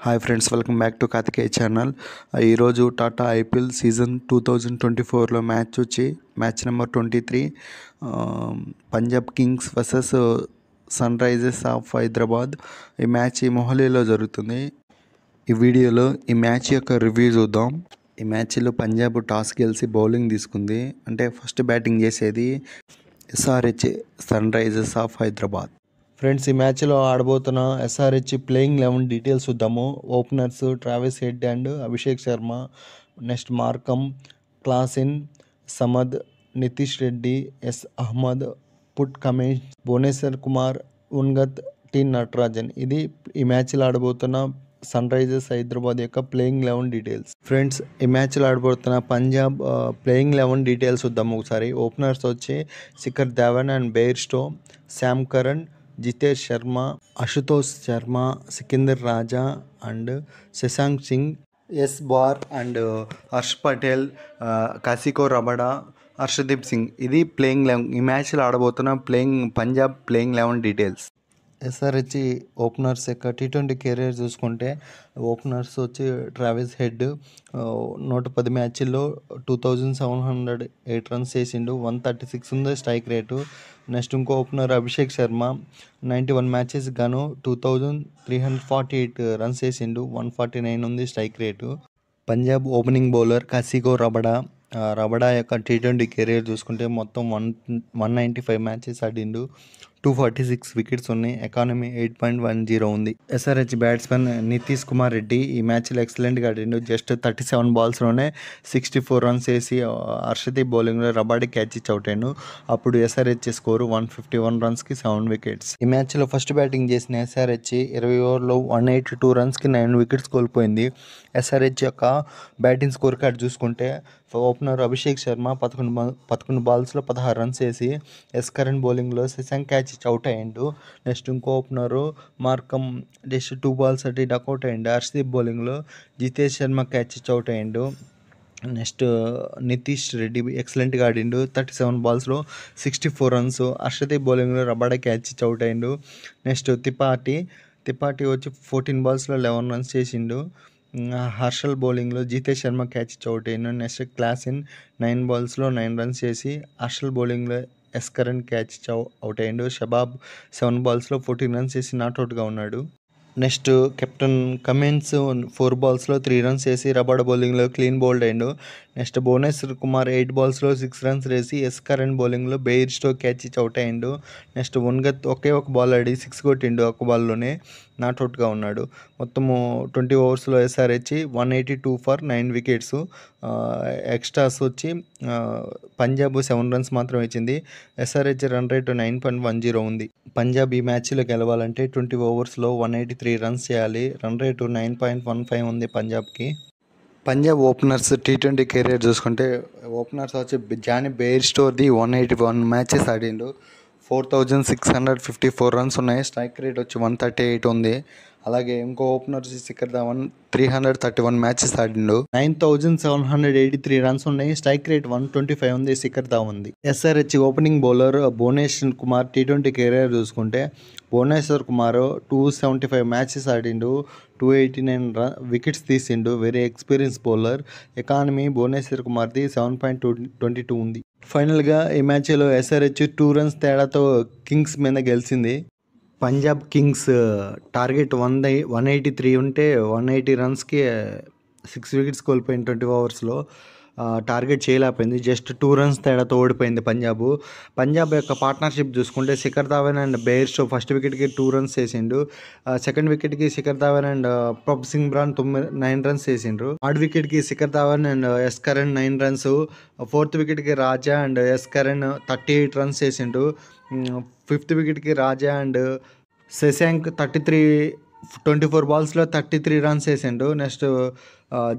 Hi friends, welcome back to Kartikeya channel. ఈరోజు Tata IPL season 2024లో match number 23 Punjab Kings versus Sunrisers of Hyderabad. ఈ match మొహాలీలో జరుగుతుంది. ఈ వీడియోలో ఈ మ్యాచ్ యొక్క రివ్యూ చూద్దాం. ఈ మ్యాచ్లో పంజాబ్ టాస్ గెలిచి బౌలింగ్ తీసుకుంది. అంటే ఫస్ట్ బ్యాటింగ్ చేసేది SRH Sunrisers of Hyderabad. Friends, ఈ మ్యాచ్లో ఆడబోతున్న ఎస్ఆర్హెచ్ ప్లేయింగ్ 11 డీటెయిల్స్ చూద్దాము. Openers Travis Head and Abhishek Sharma, next Markram, Klaasen, Samad, Nitish Reddy, S Ahmed, Pat Cummins, Bhuvneshwar Kumar, Unadkat, T Natarajan. ఇది ఈ మ్యాచ్లో ఆడబోతున్న సన్ రైజర్స్ హైదరాబాద్ యొక్క ప్లేయింగ్ 11 డీటెయిల్స్. ఫ్రెండ్స్, ఈ మ్యాచ్లో ఆడబోతున్న పంజాబ్ ప్లేయింగ్ 11 డీటెయిల్స్ చూద్దాము ఒకసారి. ఓపెనర్స్ వచ్చి Shikhar Dhawan and Bairstow, Sam Curran, Jitesh Sharma, Ashutosh Sharma, Sikandar Raza and Shashank Singh, S Brar and Harsh Patel, Kagiso Rabada, Harshdeep Singh. ఇది ప్లేయింగ్ 11. ఈ మ్యాచ్లో ఆడబోతున్న Punjab playing 11 details. SRH openers యొక్క T20 కెరీర్ చూసుకుంటే ఓపెనర్స్ వచ్చి ట్రావిస్ హెడ్ 110 మ్యాచ్ల్లో 2708 రన్స్ చేసిండు, 136 ఉంది స్ట్రైక్ రేటు. నెక్స్ట్ ఇంకో ఓపెనర్ అభిషేక్ శర్మ 91 మ్యాచెస్ గాను 2348 రన్స్ చేసిండు, 149 ఉంది strike rate. Punjab opening bowler Kagiso Rabada యొక్క T20 కెరీర్ చూసుకుంటే మొత్తం 195 మ్యాచెస్ ఆడిండు, 246 వికెట్స్ ఉన్నాయి, ఎకానమీ 8.10 ఉంది. ఎస్ఆర్హెచ్ బ్యాట్స్మెన్ నితీష్ కుమార్ రెడ్డి ఈ మ్యాచ్లో ఎక్సలెంట్గా ఆడిండు. జస్ట్ 37 బాల్స్లోనే 64 రన్స్ వేసి హర్షదీప్ బౌలింగ్లో రబాడీ క్యాచ్ ఇచ్చి అవుట్ అయ్యాడు. అప్పుడు ఎస్ఆర్హెచ్ స్కోరు 151 రన్స్కి 7 వికెట్స్. ఈ మ్యాచ్లో ఫస్ట్ బ్యాటింగ్ చేసిన ఎస్ఆర్హెచ్ 20 ఓవర్లో 182 రన్స్కి 9 వికెట్స్ కోల్పోయింది. ఎస్ఆర్హెచ్ యొక్క బ్యాటింగ్ స్కోర్ కార్డ్ చూసుకుంటే ఓపెనర్ అభిషేక్ శర్మ 11 బాల్స్లో 16 రన్స్ వేసి ఎస్ కరణ్ బౌలింగ్లో శశాంక్ క్యాచ్ ఇచ్చి అవుట్ అయ్యిండు. నెక్స్ట్ ఇంకో ఓపెనరు మార్కమ్ జస్ట్ 2 బాల్స్ అట్టి డక్అవుట్ అయ్యిండు. హర్షదీప్ బౌలింగ్లో జితేష్ శర్మ క్యాచ్ ఇచ్చి అవుట్ అయ్యిండు. నెక్స్ట్ నితీష్ రెడ్డి ఎక్సలెంట్గా ఆడిండు, 37 బాల్స్లో 64 రన్స్. హర్షదీప్ బౌలింగ్లో రబాడా క్యాచ్ ఇచ్చి అవుట్ అయ్యిండు. నెక్స్ట్ తిపాటి వచ్చి 14 బాల్స్లో 11 రన్స్ చేసిండు. హర్షల్ బౌలింగ్లో జితేష్ శర్మ క్యాచ్ ఇచ్చి అవుట్ అయ్యిండు. నెక్స్ట్ క్లాసెన్ 9 బాల్స్లో 9 రన్స్ చేసి హర్షల్ బౌలింగ్లో ఎస్ కరణ్ క్యాచ్ ఇచ్చి అవుట్ అయ్యిండు. షబాబ్ 7 బాల్స్లో 14 రన్స్ చేసి నాట్అవుట్గా ఉన్నాడు. నెక్స్ట్ కెప్టెన్ కమిన్స్ 4 బాల్స్లో 3 రన్స్ వేసి రబాడా బౌలింగ్లో క్లీన్ బౌల్డ్ అయ్యిండు. నెక్స్ట్ భువనేశ్వర్ కుమార్ 8 బాల్స్లో 6 రన్స్ వేసి ఎస్ కరణ్ బౌలింగ్లో బెయిర్స్టో క్యాచ్ ఇచ్చి అవుట్ అయ్యిండు. నెక్స్ట్ ఉన్గత్ ఒకే ఒక బాల్ ఆడి 6 కొట్టిండు, ఒక బాల్లోనే నాట్అవుట్గా ఉన్నాడు. మొత్తము 20 ఓవర్స్లో ఎస్ఆర్హెచ్ 182 ఫర్ 9 వికెట్స్. ఎక్స్ట్రాస్ వచ్చి పంజాబ్ 7 రన్స్ మాత్రం ఇచ్చింది. ఎస్ఆర్హెచ్ రన్ రేట్ 9.10 ఉంది. పంజాబ్ ఈ మ్యాచ్లో గెలవాలంటే 20 ఓవర్స్లో 183 రన్స్ చేయాలి. రన్ రేటు 9.15 ఉంది పంజాబ్కి. పంజాబ్ ఓపెనర్స్ T20 కెరీర్ చూసుకుంటే ఓపెనర్స్ వచ్చి జానీ బెయిర్స్టోది 181 మ్యాచెస్ ఆడిండు, 4654 రన్స్ ఉన్నాయి, స్ట్రైక్ రేట్ వచ్చి 138 ఉంది. అలాగే ఇంకో ఓపెనర్ శిఖర్ ధవన్ 331 మ్యాచెస్ ఆడిండు, 9783 రన్స్ ఉన్నాయి, స్ట్రైక్ రేట్ 125 ఉంది శిఖర్ ధవన్ది. SRH opening bowler Bhuvneshwar Kumar T20 career చూసుకుంటే భువనేశ్వర్ కుమార్ 275 మ్యాచెస్ ఆడిండు, 289 వికెట్స్ తీసిండు, very experience bowler. Economy Bhubaneswar కుమార్ది 7.22 ఉంది. ఫైనల్గా ఈ మ్యాచ్లో ఎస్ఆర్హెచ్ 2 రన్స్ తేడాతో కింగ్స్ మీద గెలిచింది. పంజాబ్ కింగ్స్ టార్గెట్ 183 ఉంటే 180 రన్స్కి 6 వికెట్స్ కోల్పోయింది 20 ఓవర్స్లో. టార్గెట్ చేయలేకపోయింది, జస్ట్ 2 రన్స్ తేడాతో ఓడిపోయింది పంజాబ్ యొక్క పార్ట్నర్షిప్ చూసుకుంటే Shikhar Dhawan and Bairstow first వికెట్కి 2 రన్స్ వేసిండు, సెకండ్ వికెట్కి శిఖర్ ధవన్ అండ్ ప్రభ్ సింగ్ బ్రాన్ 9 రన్స్ వేసిండ్రు, థర్డ్ వికెట్కి Shikhar Dhawan and S Curran 9 runs, fourth వికెట్కి Raza and S Curran 38 runs వేసిండు, ఫిఫ్త్ వికెట్కి రాజా అండ్ శశాంక్ 24 బాల్స్లో 33 రన్స్ వేసిండు. Next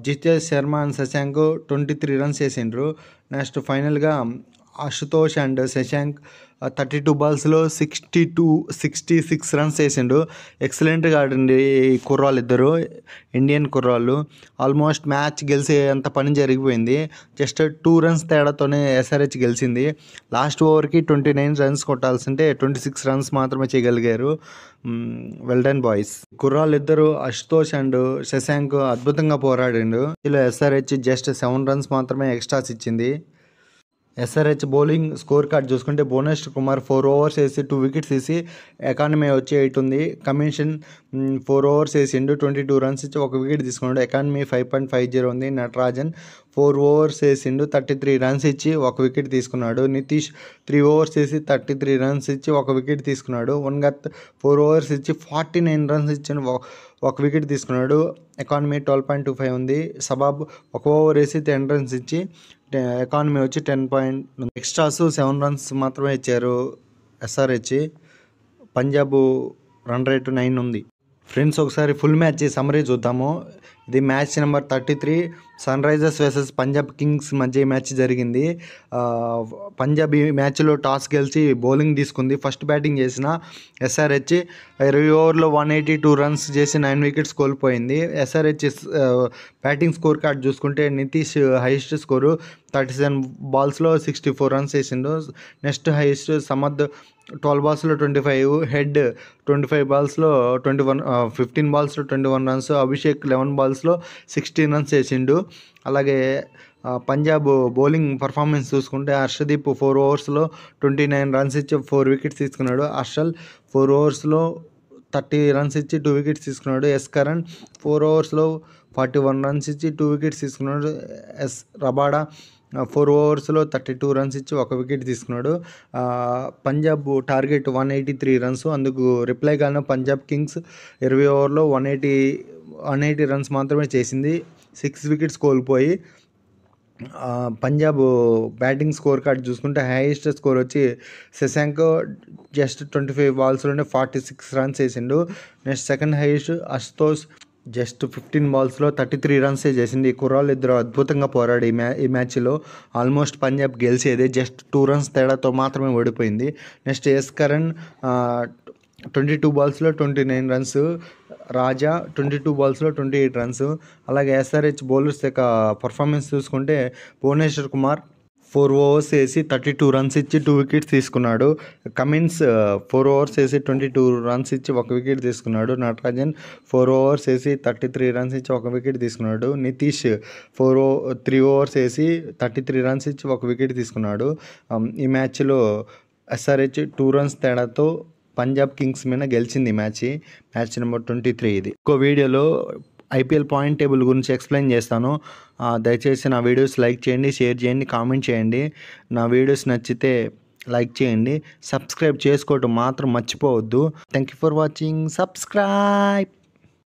Jitesh Sharma and Shashank 23 runs వేసిండ్రు. నెక్స్ట్ ఫైనల్గా అశుతోష్ అండ్ శశాంక్ 32 బాల్స్లో 66 రన్స్ వేసిండు. ఎక్సలెంట్గా ఆడండి ఈ కుర్రాళ్ళు ఇద్దరు, ఇండియన్ కుర్రాళ్ళు. ఆల్మోస్ట్ మ్యాచ్ గెలిచే అంత పని జరిగిపోయింది. జస్ట్ 2 రన్స్ తేడాతోనే ఎస్ఆర్హెచ్ గెలిచింది. లాస్ట్ ఓవర్కి 29 రన్స్ కొట్టాల్సింటే 26 రన్స్ మాత్రమే చేయగలిగారు. Well done boys. కుర్రాళ్ళు ఇద్దరు అశుతోష్ అండ్ శశాంక్ అద్భుతంగా పోరాడిండు. ఇలా ఎస్ఆర్హెచ్ జస్ట్ 7 రన్స్ మాత్రమే ఎక్స్ట్రాస్ ఇచ్చింది. ఎస్ఆర్హెచ్ బౌలింగ్ స్కోర్ కార్డ్ చూసుకుంటే భువనేశ్వర్ కుమార్ 4 ఓవర్స్ వేసి 2 వికెట్స్ తీసి ఎకానమీ వచ్చి 8 ఉంది. కమిన్షన్ 4 ఓవర్స్ వేసిండు, 22 రన్స్ ఇచ్చి 1 వికెట్ తీసుకున్నాడు. ఎకానమీ 5.50 ఉంది. నటరాజన్ 4 ఓవర్స్ వేసిండు, 33 రన్స్ ఇచ్చి 1 వికెట్ తీసుకున్నాడు. నితీష్ 3 ఓవర్స్ వేసి 33 రన్స్ ఇచ్చి 1 వికెట్ తీసుకున్నాడు. ఉన్గత్ 4 ఓవర్స్ ఇచ్చి 49 రన్స్ ఇచ్చి 1 వికెట్ తీసుకున్నాడు. ఎకానమీ 12.25 ఉంది. సబాబ్ 1 ఓవర్ వేసి 10 రన్స్ ఇచ్చి ఎకానమీ వచ్చి 10. ఎక్స్ట్రాస్ 7 రన్స్ మాత్రమే ఇచ్చారు ఎస్ఆర్హెచ్. పంజాబ్ రన్ రేటు 9 ఉంది. ఫ్రెండ్స్, ఒకసారి ఫుల్ మ్యాచ్ సమ్మరీ చూద్దాము. ఇది match number 33, Sunrisers versus Punjab Kings మధ్య ఈ మ్యాచ్ జరిగింది. పంజాబ్ ఈ మ్యాచ్లో టాస్ గెలిచి బౌలింగ్ తీసుకుంది. ఫస్ట్ బ్యాటింగ్ చేసిన ఎస్ఆర్హెచ్ 20 ఓవర్లో 182 రన్స్ చేసి 9 వికెట్స్ కోల్పోయింది. ఎస్ఆర్హెచ్ బ్యాటింగ్ స్కోర్ కార్డ్ చూసుకుంటే నితీష్ హైయెస్ట్ స్కోరు 37 బాల్స్లో 64 రన్స్ వేసిండు. Next highest Samad 12 బాల్స్లో 25, head 25 బాల్స్లో 15 బాల్స్లో 21 runs. Abhishek 11 బాల్స్లో 16 runs వేసిండు. అలాగే పంజాబ్ బౌలింగ్ పర్ఫార్మెన్స్ చూసుకుంటే హర్షదీప్ 4 ఓవర్స్లో 29 రన్స్ ఇచ్చి 4 వికెట్స్ తీసుకున్నాడు. హర్షల్ 4 ఓవర్స్లో 30 రన్స్ ఇచ్చి 2 వికెట్స్ తీసుకున్నాడు. ఎస్ కరణ్ 4 ఓవర్స్లో 41 రన్స్ ఇచ్చి 2 వికెట్స్ తీసుకున్నాడు. ఎస్ రబాడా 4 ఓవర్స్లో 32 రన్స్ ఇచ్చి 1 వికెట్ తీసుకున్నాడు. Punjab target 183 runs. అందుకు రిప్లైగాను పంజాబ్ కింగ్స్ 20 ఓవర్లో 180 రన్స్ మాత్రమే చేసింది. 6 వికెట్స్ కోల్పోయి. పంజాబ్ బ్యాటింగ్ స్కోర్ కార్డ్ చూసుకుంటే హైయెస్ట్ స్కోర్ వచ్చి శశాంక్ జస్ట్ 25 బాల్స్లోనే 46 రన్స్ వేసిండు. Next second highest Ashutosh just 15 బాల్స్లో 33 రన్సే చేసింది. ఈ కుర్రాళ్ళు ఇద్దరు అద్భుతంగా పోరాడు ఈ మ్యాచ్లో. ఆల్మోస్ట్ పంజాబ్ గెలిచేది, జస్ట్ 2 రన్స్ తేడాతో మాత్రమే ఓడిపోయింది. నెక్స్ట్ ఎస్ కరణ్ 22 బాల్స్లో 29 రన్స్. రాజా 22 బాల్స్లో 28 రన్స్. అలాగే ఎస్ఆర్హెచ్ బౌలర్స్ యొక్క పర్ఫార్మెన్స్ చూసుకుంటే భువనేశ్వర్ కుమార్ 4 ఓవర్స్ వేసి 32 రన్స్ ఇచ్చి 2 వికెట్స్ తీసుకున్నాడు. కమిన్స్ 4 ఓవర్స్ వేసి 22 రన్స్ ఇచ్చి 1 వికెట్ తీసుకున్నాడు. నటరాజన్ 4 ఓవర్స్ వేసి 33 రన్స్ ఇచ్చి 1 వికెట్ తీసుకున్నాడు. నితీష్ 3 ఓవర్స్ వేసి 33 రన్స్ ఇచ్చి 1 వికెట్ తీసుకున్నాడు. ఈ మ్యాచ్లో ఎస్ఆర్హెచ్ 2 రన్స్ తేడాతో పంజాబ్ కింగ్స్ మీద గెలిచింది మ్యాచ్ నెంబర్ 23 ఇది. ఇంకో వీడియోలో ఐపీఎల్ పాయింట్ టేబుల్ గురించి ఎక్స్ప్లెయిన్ చేస్తాను. దయచేసి నా వీడియోస్ లైక్ చేయండి, షేర్ చేయండి, కామెంట్ చేయండి. నా వీడియోస్ నచ్చితే లైక్ చేయండి, సబ్స్క్రైబ్ చేసుకోవటం మాత్రం మర్చిపోవద్దు. Thank you for watching. Subscribe.